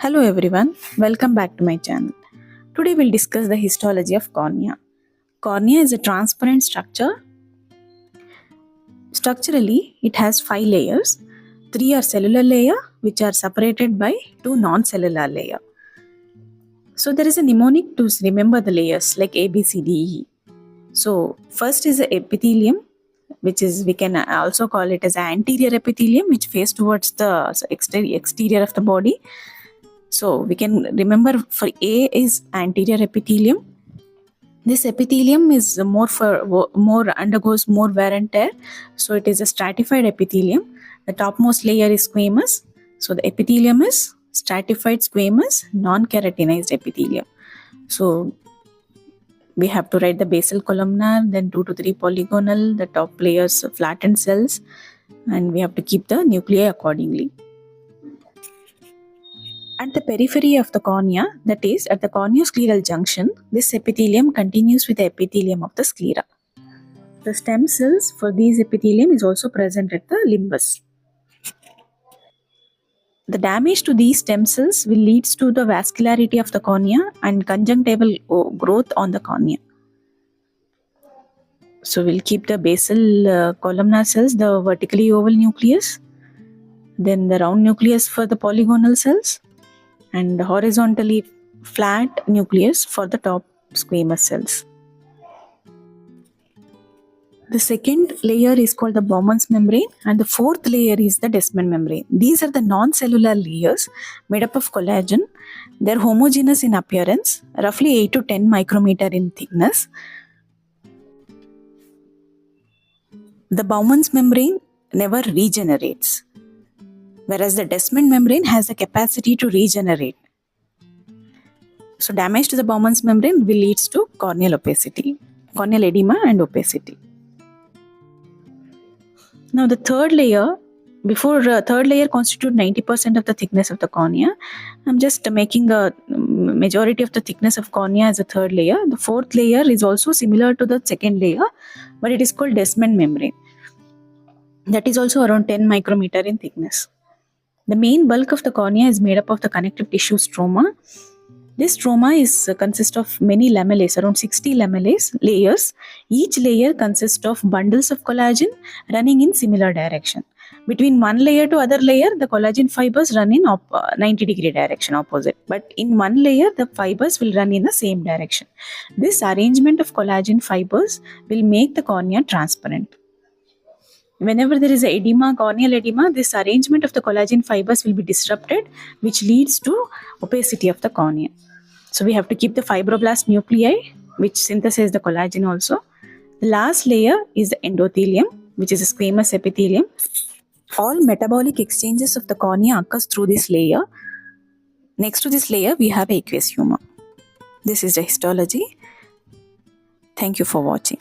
Hello everyone, welcome back to my channel. Today we'll discuss the histology of cornea. Cornea is a transparent structure. Structurally, it has 5 layers. 3 are cellular layer which are separated by 2 non-cellular layer. So there is a mnemonic to remember the layers like A, B, C, D, E. So first is the epithelium, which is we can also call it as anterior epithelium, which face towards the exterior of the body. So we can remember for A is anterior epithelium. This epithelium is more undergoes more wear and tear, so it is a stratified epithelium. The topmost layer is squamous, so the epithelium is stratified squamous non-keratinized epithelium. So we have to write the basal columnar, then 2 to 3 polygonal, the top layers flattened cells, and we have to keep the nuclei accordingly. At the periphery of the cornea, that is at the corneoscleral junction, this epithelium continues with the epithelium of the sclera. The stem cells for these epithelium is also present at the limbus. The damage to these stem cells will lead to the vascularity of the cornea and conjunctival growth on the cornea. So we'll keep the basal columnar cells, the vertically oval nucleus, then the round nucleus for the polygonal cells, and horizontally flat nucleus for the top squamous cells. The second layer is called the Bowman's membrane and the fourth layer is the Descemet membrane. These are the non-cellular layers made up of collagen. They are homogeneous in appearance, roughly 8 to 10 micrometer in thickness. The Bowman's membrane never regenerates, whereas the Descemet membrane has the capacity to regenerate. So damage to the Bowman's membrane will lead to corneal opacity, corneal edema and opacity. Now the third layer, third layer constitutes 90% of the thickness of the cornea. I'm just making a majority of the thickness of cornea as a third layer. The fourth layer is also similar to the second layer, but it is called Descemet membrane. That is also around 10 micrometer in thickness. The main bulk of the cornea is made up of the connective tissue stroma. This stroma consists of many lamellae, around 60 lamellae layers. Each layer consists of bundles of collagen running in similar direction. Between one layer to other layer, the collagen fibers run in 90-degree direction opposite. But in one layer, the fibers will run in the same direction. This arrangement of collagen fibers will make the cornea transparent. Whenever there is edema, corneal edema, this arrangement of the collagen fibers will be disrupted, which leads to opacity of the cornea. So we have to keep the fibroblast nuclei, which synthesize the collagen also. The last layer is the endothelium, which is a squamous epithelium. All metabolic exchanges of the cornea occurs through this layer. Next to this layer, we have aqueous humor. This is the histology. Thank you for watching.